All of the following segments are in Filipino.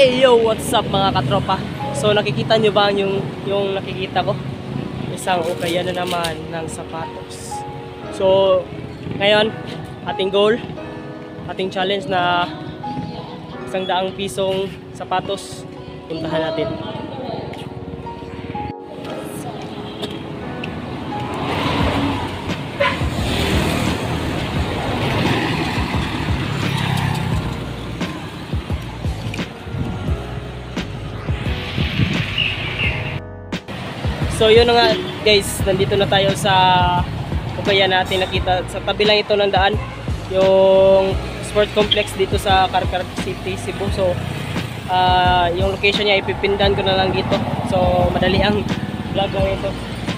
Hey yo, what's up mga katropa? So nakikita nyo ba yung nakikita ko? Isang ukaya na naman ng sapatos. So ngayon, ating goal, ating challenge na 100 pisong sapatos, puntahan natin. So yun na nga guys, nandito na tayo sa ukaya natin. Nakita sa tabi lang ito ng daan yung sport complex dito sa Carcar City, Cebu. So yung location niya ipipindan ko na lang dito. So madali ang vlog lang ito.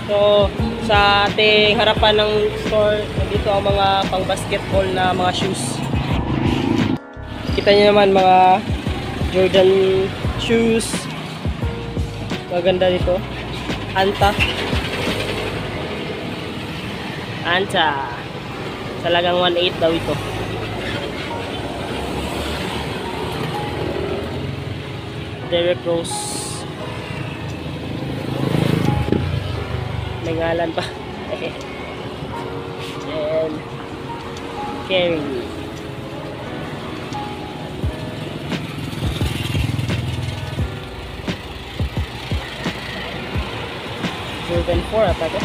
So sa ating harapan ng store, dito ang mga pang basketball na mga shoes. Kita niyo naman mga Jordan shoes. Maganda dito. Anta talagang 1.8 daw ito. Derrick Rose, may ngalan pa. And Kerry, Jordan 4 ata to.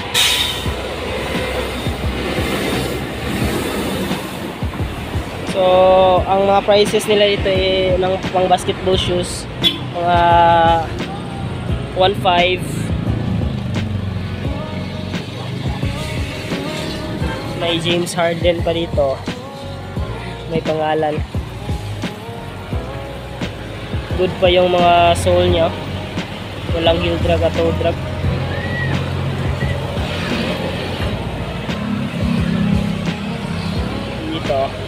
So ang mga prices nila dito ng pang basketball shoes, mga 1.5. May James Harden pa dito, may pangalan. Good pa yung mga sole nya, walang heel drag at toe drag. Dito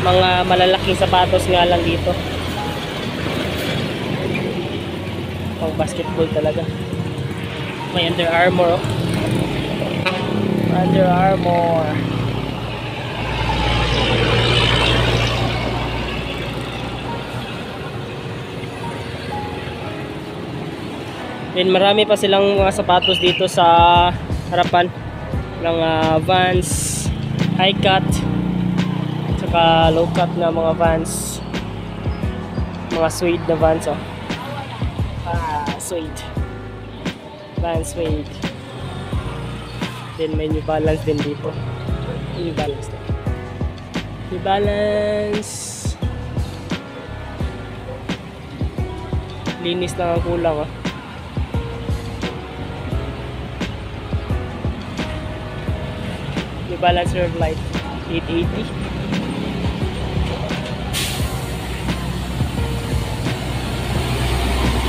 mga malalaking sapatos nga lang dito, pang basketball talaga. May Under Armour, Under Armour. Then marami pa silang mga sapatos dito sa harapan ng Vans, high cut, saka low cut na mga Vans, mga suede na Vans. Oh. Suede. Vans Suede. Then may New Balance din dito. New Balance din. New Balance. Linis lang ang kulang ah. New Balance Rev Light 880.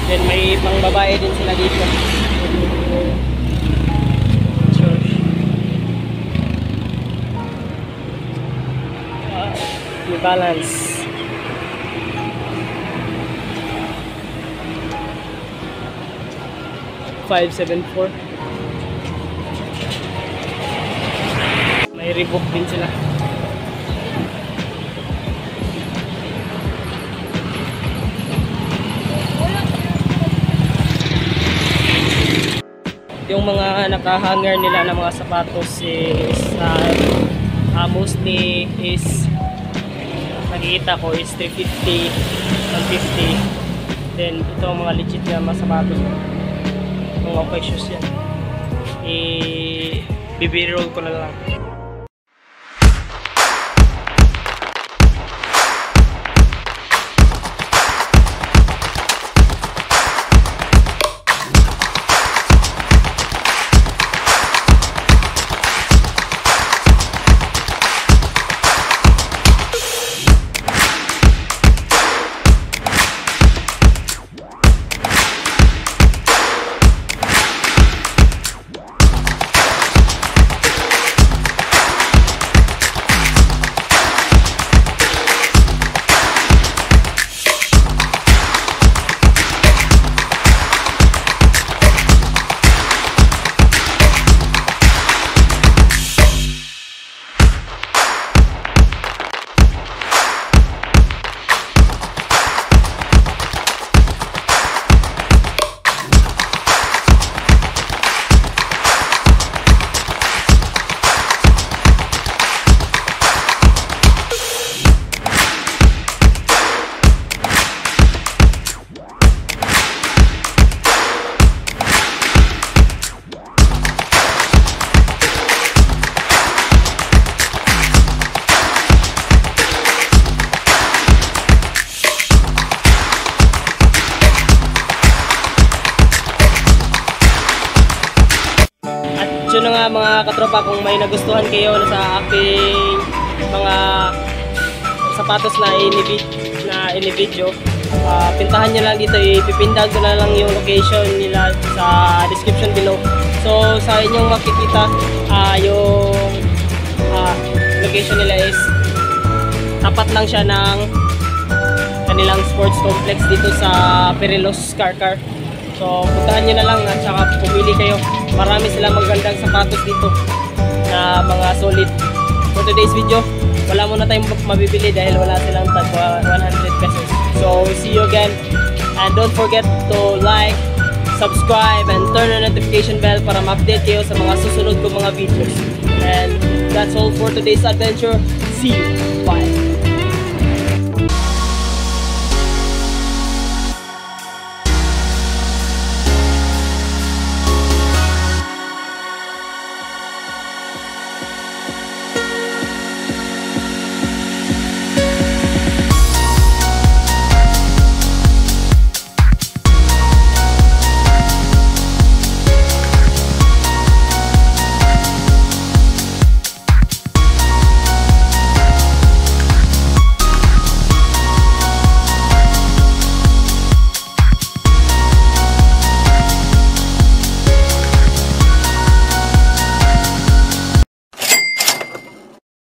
Then may pang babae din sila dito. Sure. New Balance. $574. May Reebok din sila. Yung mga naka-hanger nila ng mga sapatos is mostly is nakikita ko is 350, 150. Then ito mga legit na mga sapatos, mga okay shoes yan. I-BB-roll ko na lang. So na nga mga katropa, kung may nagustuhan kayo sa aking mga sapatos na ini-video, pintahan nyo lang dito, ipipindahan ko na lang yung location nila sa description below. So sa inyong makikita, yung location nila is tapat lang siya ng kanilang sports complex dito sa Perilos Car. So puntahan nyo na lang at saka pumili kayo. Marami silang magandang sapatos dito na mga solid. For today's video, wala muna tayong mabibili dahil wala silang tag 100 pesos. So we see you again, and don't forget to like, subscribe, and turn on notification bell para ma-update kayo sa mga susunod kong mga videos. And that's all for today's adventure. See you. Bye.